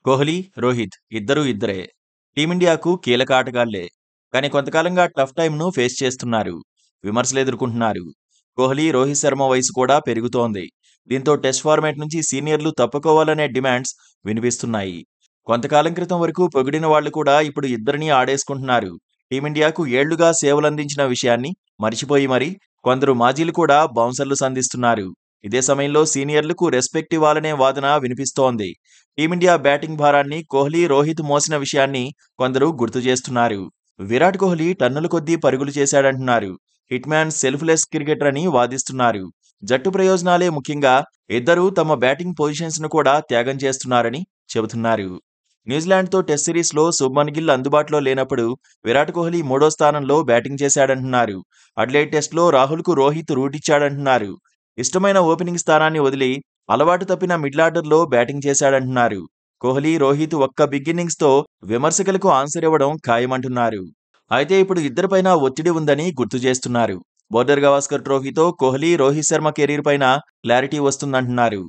కోహ్లీ, రోహిత్ ఇద్దరూ ఇద్దరే. టీమిండియాకు కీలక ఆటగాళ్లే. కానీ కొంతకాలంగా టఫ్ టైమ్‌ను ఫేస్ చేస్తున్నారు. విమర్శలు ఎదుర్కొంటున్నారు. కోహ్లీ, రోహిత్ శర్మ వయసు కూడా పెరుగుతోంది. దీంతో టెస్ట్ ఫార్మాట్ నుంచి సీనియర్లు తప్పుకోవాలనే డిమాండ్స్ వినిపిస్తున్నాయి. కొంతకాలం క్రితం వరకు పొగిడిన వాళ్లు కూడా ఇప్పుడు ఇద్దరినీ ఆడేసుకుంటున్నారు. టీమిండియాకు ఏళ్లుగా సేవలందించిన విషయాన్ని మరిచిపోయి కొందరు మాజీలు కూడా బౌన్సర్లు సంధిస్తున్నారు. ఇదే సమయంలో సీనియర్లకు రెస్పెక్ట్ ఇవ్వాలనే వాదన వినిపిస్తోంది. టీమిండియా బ్యాటింగ్ భారాన్ని కోహ్లీ, రోహిత్ మోసిన విషయాన్ని కొందరు గుర్తు చేస్తున్నారు. విరాట్ కోహ్లీ టన్నుల కొద్దీ పరుగులు చేశాడంటున్నారు. హిట్ మ్యాన్ సెల్ఫ్లెస్ క్రికెటర్ అని వాదిస్తున్నారు. జట్టు ప్రయోజనాలే ముఖ్యంగా ఇద్దరూ తమ బ్యాటింగ్ పొజిషన్స్ ను కూడా త్యాగం చేస్తున్నారని చెబుతున్నారు. న్యూజిలాండ్తో టెస్ట్ సిరీస్లో శుభ్మన్ గిల్ అందుబాటులో లేనప్పుడు విరాట్ కోహ్లీ మూడో స్థానంలో బ్యాటింగ్ చేశాడంటున్నారు. అడ్లైడ్ టెస్ట్లో రాహుల్కు రోహిత్ రూటిచ్చాడంటున్నారు. ఇష్టమైన ఓపెనింగ్ స్థానాన్ని వదిలి అలవాటు తప్పిన మిడ్లార్డర్లో బ్యాటింగ్ చేశాడంటున్నారు. కోహ్లీ, రోహిత్ ఒక్క బిగ్ ఇన్నింగ్స్తో విమర్శకులకు ఆన్సర్ ఇవ్వడం ఖాయమంటున్నారు. అయితే ఇప్పుడు ఇద్దరిపైన ఒత్తిడి ఉందని గుర్తు చేస్తున్నారు. బోర్డర్ గవాస్కర్ ట్రోఫీతో కోహ్లీ, రోహిత్ శర్మ కెరీర్ పైన క్లారిటీ వస్తుందంటున్నారు.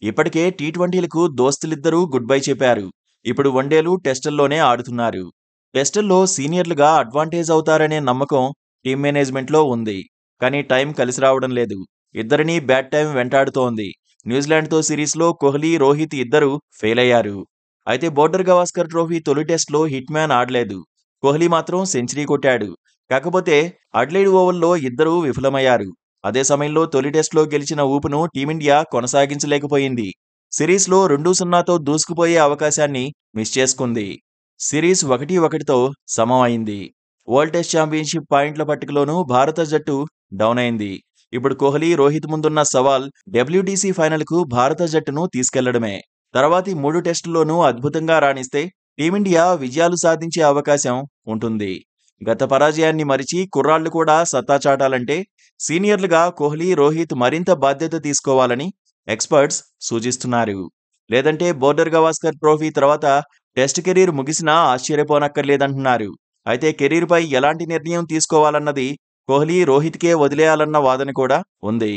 ఇప్పటికే టీ20లకు దోస్తులిద్దరూ గుడ్ బై చెప్పారు. ఇప్పుడు వన్డేలు, టెస్టుల్లోనే ఆడుతున్నారు. టెస్టుల్లో సీనియర్లుగా అడ్వాంటేజ్ అవుతారనే నమ్మకం టీం మేనేజ్మెంట్లో ఉంది. కానీ టైం కలిసి రావడం లేదు. ఇద్దరినీ బ్యాడ్ టైం వెంటాడుతోంది. న్యూజిలాండ్తో సిరీస్లో కోహ్లీ, రోహిత్ ఇద్దరూ ఫెయిల్ అయ్యారు. అయితే బోర్డర్ గవాస్కర్ ట్రోఫీ తొలి టెస్ట్లో హిట్ మ్యాన్ ఆడలేదు. కోహ్లీ మాత్రం సెంచరీ కొట్టాడు. కాకపోతే అడ్లైడ్ ఓవల్లో ఇద్దరూ విఫలమయ్యారు. అదే సమయంలో తొలి టెస్ట్లో గెలిచిన ఊపును టీమిండియా కొనసాగించలేకపోయింది. సిరీస్లో 2-0తో దూసుకుపోయే అవకాశాన్ని మిస్ చేసుకుంది. సిరీస్ 1-1తో సమం అయింది. వరల్డ్ టెస్ట్ ఛాంపియన్షిప్ పాయింట్ల పట్టికలోనూ భారత జట్టు డౌన్ అయింది. ఇప్పుడు కోహ్లీ, రోహిత్ ముందున్న సవాల్ డబ్ల్యూటీసీ ఫైనల్కు భారత జట్టును తీసుకెళ్లడమే. తర్వాతి 3 టెస్టుల్లోనూ అద్భుతంగా రాణిస్తే టీమిండియా విజయాలు సాధించే అవకాశం ఉంటుంది. గత పరాజయాన్ని మరిచి కుర్రాళ్లు కూడా సత్తా చాటాలంటే సీనియర్లుగా కోహ్లీ, రోహిత్ మరింత బాధ్యత తీసుకోవాలని ఎక్స్పర్ట్స్ సూచిస్తున్నారు. లేదంటే బోర్డర్ గవాస్కర్ ట్రోఫీ తర్వాత టెస్ట్ కెరీర్ ముగిసినా ఆశ్చర్యపోనక్కర్లేదంటున్నారు. అయితే కెరీర్పై ఎలాంటి నిర్ణయం తీసుకోవాలన్నది కోహ్లీ, రోహిత్కే వదిలేయాలన్న వాదన కూడా ఉంది.